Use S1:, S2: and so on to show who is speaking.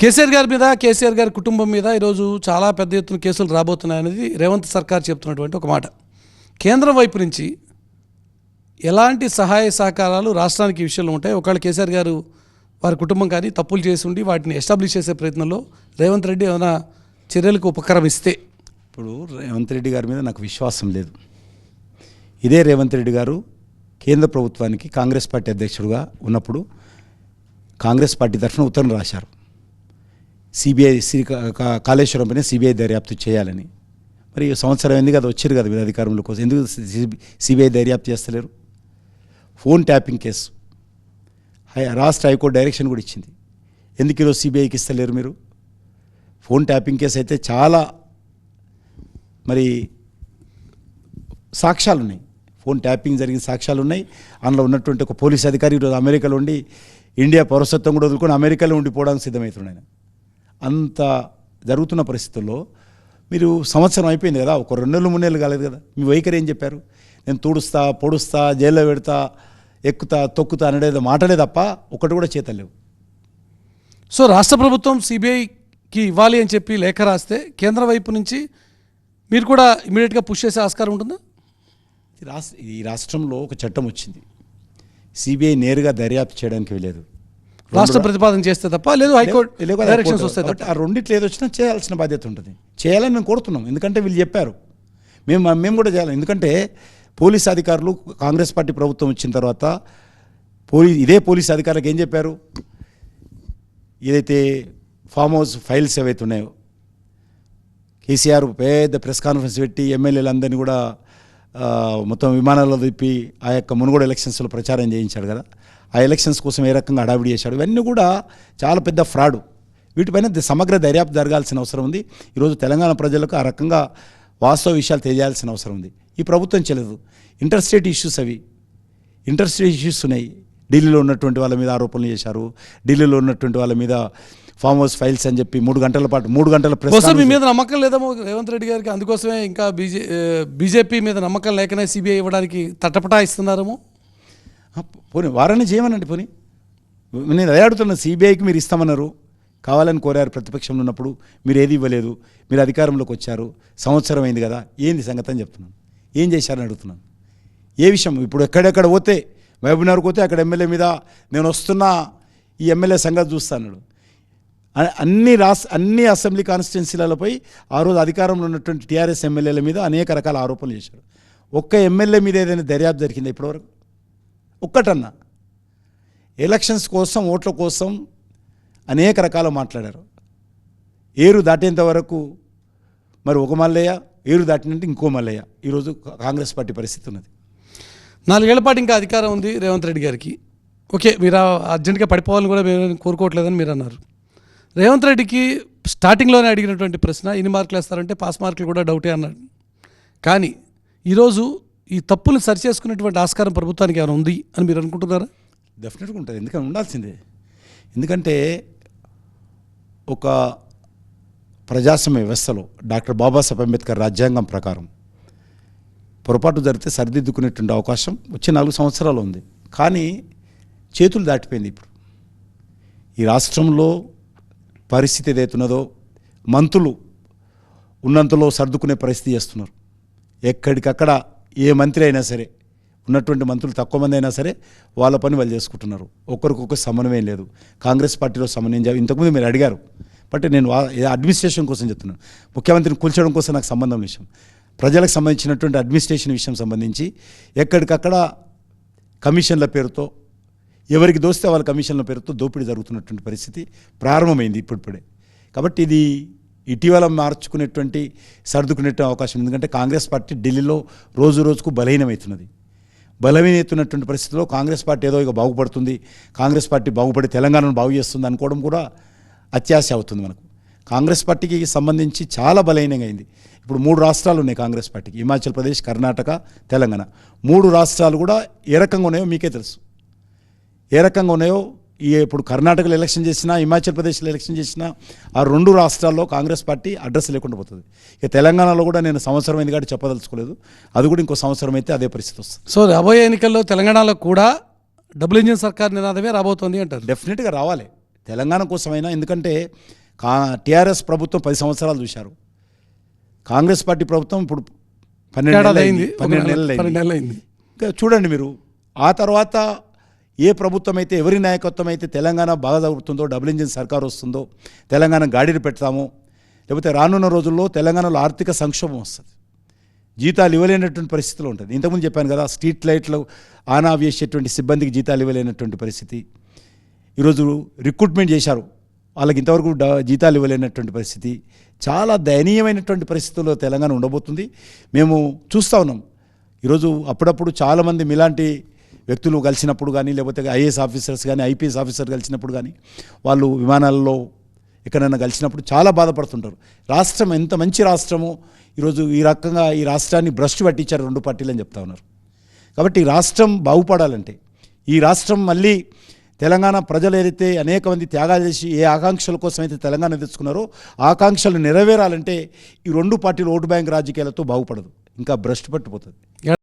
S1: కేసీఆర్ గారి కుటుంబం మీద ఈరోజు చాలా పెద్ద ఎత్తున కేసులు రాబోతున్నాయనేది రేవంత్ సర్కార్ చెప్తున్నటువంటి ఒక మాట. కేంద్రం వైపు నుంచి ఎలాంటి సహాయ సహకారాలు రాష్ట్రానికి ఈ విషయంలో ఉంటాయి? ఒకవేళ కేసీఆర్ గారు వారి కుటుంబం కానీ తప్పులు చేసి ఉండి వాటిని ఎస్టాబ్లిష్ చేసే ప్రయత్నంలో రేవంత్ రెడ్డి ఏమైనా చర్యలకు ఉపకారం ఇస్తే?
S2: ఇప్పుడు రేవంత్ రెడ్డి గారి మీద నాకు విశ్వాసం లేదు. ఇదే రేవంత్ రెడ్డి గారు కేంద్ర ప్రభుత్వానికి కాంగ్రెస్ పార్టీ అధ్యక్షుడుగా ఉన్నప్పుడు కాంగ్రెస్ పార్టీ తరఫున ఉత్తరం రాశారు, సిబిఐ కాళేశ్వరం పైన సిబిఐ దర్యాప్తు చేయాలని. మరి సంవత్సరం ఎందుకు కదా వచ్చారు కదా మీరు అధికారంలో కోసం, ఎందుకు సిబిఐ దర్యాప్తు చేస్తలేరు? ఫోన్ ట్యాపింగ్ కేసు రాష్ట్ర హైకోర్టు డైరెక్షన్ కూడా ఇచ్చింది, ఎందుకు ఈరోజు సిబిఐకి ఇస్తలేరు మీరు? ఫోన్ ట్యాపింగ్ కేసు అయితే చాలా మరి సాక్ష్యాలు ఉన్నాయి, ఫోన్ ట్యాపింగ్ జరిగిన సాక్ష్యాలు ఉన్నాయి. అందులో ఉన్నటువంటి ఒక పోలీస్ అధికారి ఈరోజు అమెరికాలో ఉండి ఇండియా పౌరసత్వం కూడా వదులుకొని అమెరికాలో ఉండిపోవడానికి సిద్ధమవుతున్నాడు. అంత జరుగుతున్న పరిస్థితుల్లో మీరు సంవత్సరం అయిపోయింది కదా, ఒక 2 నెలలు 3 నెలలు కాలేదు కదా, మీ వైఖరి ఏం చెప్పారు? నేను తుడుస్తా, పొడుస్తా, జైల్లో పెడతా, ఎక్కుతా, తొక్కుతా అనేది మాటలే తప్ప ఒకటి కూడా చేతలేవు.
S1: సో రాష్ట్ర ప్రభుత్వం సిబిఐకి ఇవ్వాలి అని చెప్పి లేఖ రాస్తే కేంద్రం వైపు నుంచి మీరు కూడా ఇమీడియట్గా పుష్ చేసే ఆస్కారం ఉంటుందా?
S2: ఈ రాష్ట్రంలో ఒక చట్టం వచ్చింది, సిబిఐ నేరుగా దర్యాప్తు చేయడానికి వెళ్ళలేదు,
S1: రాష్ట్ర ప్రతిపాదన చేస్తే తప్ప, లేదు హైకోర్టు డైరెక్షన్స్ వస్తే తప్ప.
S2: ఆ రెండిట్లో ఏదో వచ్చినా చేయాల్సిన బాధ్యత ఉంటుంది. చేయాలని మేము కోరుతున్నాం, ఎందుకంటే వీళ్ళు చెప్పారు, మేము కూడా చేయాలి. ఎందుకంటే పోలీస్ అధికారులు కాంగ్రెస్ పార్టీ ప్రభుత్వం వచ్చిన తర్వాత ఇదే పోలీస్ అధికారులకు ఏం చెప్పారు? ఏదైతే ఫామ్ హౌస్ ఫైల్స్ ఏవైతే ఉన్నాయో కేసీఆర్ పెద్ద ప్రెస్ కాన్ఫరెన్స్ పెట్టి ఎమ్మెల్యేలందరినీ కూడా మొత్తం విమానాల్లో తిప్పి ఆ యొక్క మునుగోడు ఎలక్షన్స్లో ప్రచారం చేయించాడు కదా, ఆ ఎలక్షన్స్ కోసం ఏ రకంగా హడావిడి చేశాడు, ఇవన్నీ కూడా చాలా పెద్ద ఫ్రాడ్. వీటిపైన సమగ్ర దర్యాప్తు జరగాల్సిన అవసరం ఉంది. ఈరోజు తెలంగాణ ప్రజలకు ఆ రకంగా వాస్తవ విషయాలు తెలియాల్సిన అవసరం ఉంది. ఈ ప్రభుత్వం చేయలేదు. ఇంటర్స్టేట్ ఇష్యూస్ ఉన్నాయి. ఢిల్లీలో ఉన్నటువంటి వాళ్ళ మీద ఆరోపణలు చేశారు, ఢిల్లీలో ఉన్నటువంటి వాళ్ళ మీద ఫామ్ హౌస్ ఫైల్స్ అని చెప్పి 3 గంటల పాటు 3 గంటల ప్రెస్.
S1: మీ మీద నమ్మకం లేదేమో రేవంత్ రెడ్డి గారికి, అందుకోసమే ఇంకా బీజేపీ మీద నమ్మకం లేకనే సిబిఐ ఇవ్వడానికి తటపటాయిస్తున్నారేమో.
S2: పోనీ వారాన్ని చేయమనండి. పోనీ నేను అదే అడుగుతున్నా, సిబిఐకి మీరు ఇస్తామన్నారు, కావాలని కోరారు ప్రతిపక్షంలో ఉన్నప్పుడు, మీరు ఏది ఇవ్వలేదు. మీరు అధికారంలోకి వచ్చారు, సంవత్సరం అయింది కదా, ఏంది సంగతి అని చెప్తున్నాను. ఏం చేశారని అడుగుతున్నాను. ఏ విషయం? ఇప్పుడు ఎక్కడెక్కడ పోతే మహబూబ్నగర్కి పోతే అక్కడ ఎమ్మెల్యే మీద నేను వస్తున్నా, ఈ ఎమ్మెల్యే సంగతి చూస్తాను. అన్ని అసెంబ్లీ కాన్స్టిట్యున్సీలపై ఆ రోజు అధికారంలో ఉన్నటువంటి టీఆర్ఎస్ ఎమ్మెల్యేల మీద అనేక రకాల ఆరోపణలు చేశారు. ఒక్క ఎమ్మెల్యే మీద ఏదైనా దర్యాప్తు జరిగిందా ఇప్పటివరకు? ఒక్కటన్నా? ఎలక్షన్స్ కోసం, ఓట్ల కోసం అనేక రకాలు మాట్లాడారు. ఏరు దాటేంత వరకు మరి ఒక మల్లయ్య, ఏరు దాటినంటే ఇంకో మల్లయ్య. ఈరోజు కాంగ్రెస్ పార్టీ పరిస్థితి ఉన్నది.
S1: 4 ఏళ్ల పాటు ఇంకా అధికారం ఉంది రేవంత్ రెడ్డి గారికి. ఓకే, మీరు అర్జెంట్గా పడిపోవాలని కూడా మేము కోరుకోవట్లేదని మీరు అన్నారు. రేవంత్ రెడ్డికి స్టార్టింగ్లోనే అడిగినటువంటి ప్రశ్న, ఎన్ని మార్కులు వేస్తారంటే పాస్ మార్కులు కూడా డౌటే అన్నాడు. కానీ ఈరోజు ఈ తప్పులు సరిచేసుకునేటువంటి ఆస్కారం ప్రభుత్వానికి ఏమైనా ఉంది అని మీరు అనుకుంటున్నారా?
S2: డెఫినెట్గా ఉంటుంది, ఎందుకంటే ఉండాల్సిందే. ఎందుకంటే ఒక ప్రజాస్వామ్య వ్యవస్థలో డాక్టర్ బాబాసాహెబ్ అంబేద్కర్ రాజ్యాంగం ప్రకారం పొరపాటు జరిగితే సరిదిద్దుకునేటువంటి అవకాశం వచ్చే 4 సంవత్సరాలు ఉంది. కానీ చేతులు దాటిపోయింది. ఇప్పుడు ఈ రాష్ట్రంలో పరిస్థితి ఏదైతున్నదో మంత్రులు ఉన్నంతలో సర్దుకునే పరిస్థితి చేస్తున్నారు. ఎక్కడికక్కడ ఏ మంత్రి అయినా సరే, ఉన్నటువంటి మంత్రులు తక్కువ మంది అయినా సరే వాళ్ళ పని వాళ్ళు చేసుకుంటున్నారు. ఒకరికొకరు సమన్వయం లేదు. కాంగ్రెస్ పార్టీలో సమన్వయం ఇంతకుముందు మీరు అడిగారు, బట్ నేను అడ్మినిస్ట్రేషన్ కోసం చెప్తున్నాను. ముఖ్యమంత్రిని కూల్చడం కోసం నాకు సంబంధం విషయం, ప్రజలకు సంబంధించినటువంటి అడ్మినిస్ట్రేషన్ విషయం సంబంధించి ఎక్కడికక్కడ కమిషన్ల పేరుతో ఎవరికి దోస్తే వాళ్ళ కమిషన్ల పేరుతో దోపిడీ జరుగుతున్నటువంటి పరిస్థితి ప్రారంభమైంది ఇప్పుడిప్పుడే. కాబట్టి ఇది ఇటీవల మార్చుకునేటువంటి సర్దుకునేటువంటి అవకాశం. ఎందుకంటే కాంగ్రెస్ పార్టీ ఢిల్లీలో రోజు రోజుకు బలహీనమవుతున్నది. బలహీనమవుతున్నటువంటి పరిస్థితిలో కాంగ్రెస్ పార్టీ ఏదో ఇక బాగుపడుతుంది, కాంగ్రెస్ పార్టీ బాగుపడి తెలంగాణను బాగు చేస్తుంది అనుకోవడం కూడా అత్యాశ అవుతుంది మనకు. కాంగ్రెస్ పార్టీకి సంబంధించి చాలా బలహీనంగా అయింది. ఇప్పుడు 3 రాష్ట్రాలు ఉన్నాయి కాంగ్రెస్ పార్టీకి, హిమాచల్ ప్రదేశ్, కర్ణాటక, తెలంగాణ. 3 రాష్ట్రాలు కూడా ఏ రకంగా ఉన్నాయో మీకే తెలుసు. ఏ రకంగా ఉన్నాయో ఇప్పుడు కర్ణాటకలో ఎలక్షన్ చేసినా, హిమాచల్ ప్రదేశ్లో ఎలక్షన్ చేసినా ఆ 2 రాష్ట్రాల్లో కాంగ్రెస్ పార్టీ అడ్రస్ లేకుండా పోతుంది. ఇక తెలంగాణలో కూడా నేను సంవత్సరం అయింది కాబట్టి చెప్పదలుచుకోలేదు, అది కూడా ఇంకో సంవత్సరం అయితే అదే పరిస్థితి వస్తుంది.
S1: సో రాబోయే ఎన్నికల్లో తెలంగాణలో కూడా డబుల్ ఇంజిన్ సర్కార్ నినాదమే రాబోతోంది అంటారు.
S2: డెఫినెట్గా రావాలి. తెలంగాణ కోసమైనా, ఎందుకంటే టీఆర్ఎస్ ప్రభుత్వం 10 సంవత్సరాలు చూశారు, కాంగ్రెస్ పార్టీ ప్రభుత్వం ఇప్పుడు 12 నెలలు అయింది.
S1: 12 నెలలు అయింది.
S2: ఇంకా చూడండి మీరు, ఆ తర్వాత ఏ ప్రభుత్వం అయితే, ఎవరి నాయకత్వం అయితే తెలంగాణ బాగా జరుగుతుందో, డబుల్ ఇంజిన్ సర్కార్ వస్తుందో, తెలంగాణ గాడిని పెడతామో, లేకపోతే రానున్న రోజుల్లో తెలంగాణలో ఆర్థిక సంక్షోభం వస్తుంది, జీతాలు ఇవ్వలేనటువంటి పరిస్థితిలో ఉంటుంది. ఇంతకుముందు చెప్పాను కదా, స్ట్రీట్ లైట్లు ఆన్ ఆఫ్ చేసేటువంటి సిబ్బందికి జీతాలు ఇవ్వలేనటువంటి పరిస్థితి. ఈరోజు రిక్రూట్మెంట్ చేశారు, వాళ్ళకి ఇంతవరకు జీతాలు ఇవ్వలేనటువంటి పరిస్థితి. చాలా దయనీయమైనటువంటి పరిస్థితుల్లో తెలంగాణ ఉండబోతుంది. మేము చూస్తూ ఉన్నాం. ఈరోజు అప్పుడప్పుడు చాలామంది మీలాంటి వ్యక్తులు కలిసినప్పుడు కానీ, లేకపోతే ఐఏఎస్ ఆఫీసర్స్ కానీ, ఐపీఎస్ ఆఫీసర్ కలిసినప్పుడు కానీ, వాళ్ళు విమానాల్లో ఎక్కడైనా కలిసినప్పుడు చాలా బాధపడుతుంటారు. రాష్ట్రం ఎంత మంచి రాష్ట్రమో, ఈరోజు ఈ రకంగా ఈ రాష్ట్రాన్ని భ్రష్టు పట్టించారు 2 పార్టీలు అని చెప్తా ఉన్నారు. కాబట్టి ఈ రాష్ట్రం బాగుపడాలంటే, ఈ రాష్ట్రం మళ్ళీ తెలంగాణ ప్రజలు ఏదైతే అనేక మంది త్యాగాలు చేసి ఏ ఆకాంక్షల కోసం అయితే తెలంగాణ తెచ్చుకున్నారో ఆకాంక్షలు నెరవేరాలంటే ఈ 2 పార్టీలు ఓటు బ్యాంక్ రాజకీయాలతో బాగుపడదు, ఇంకా భ్రష్టు పట్టిపోతుంది.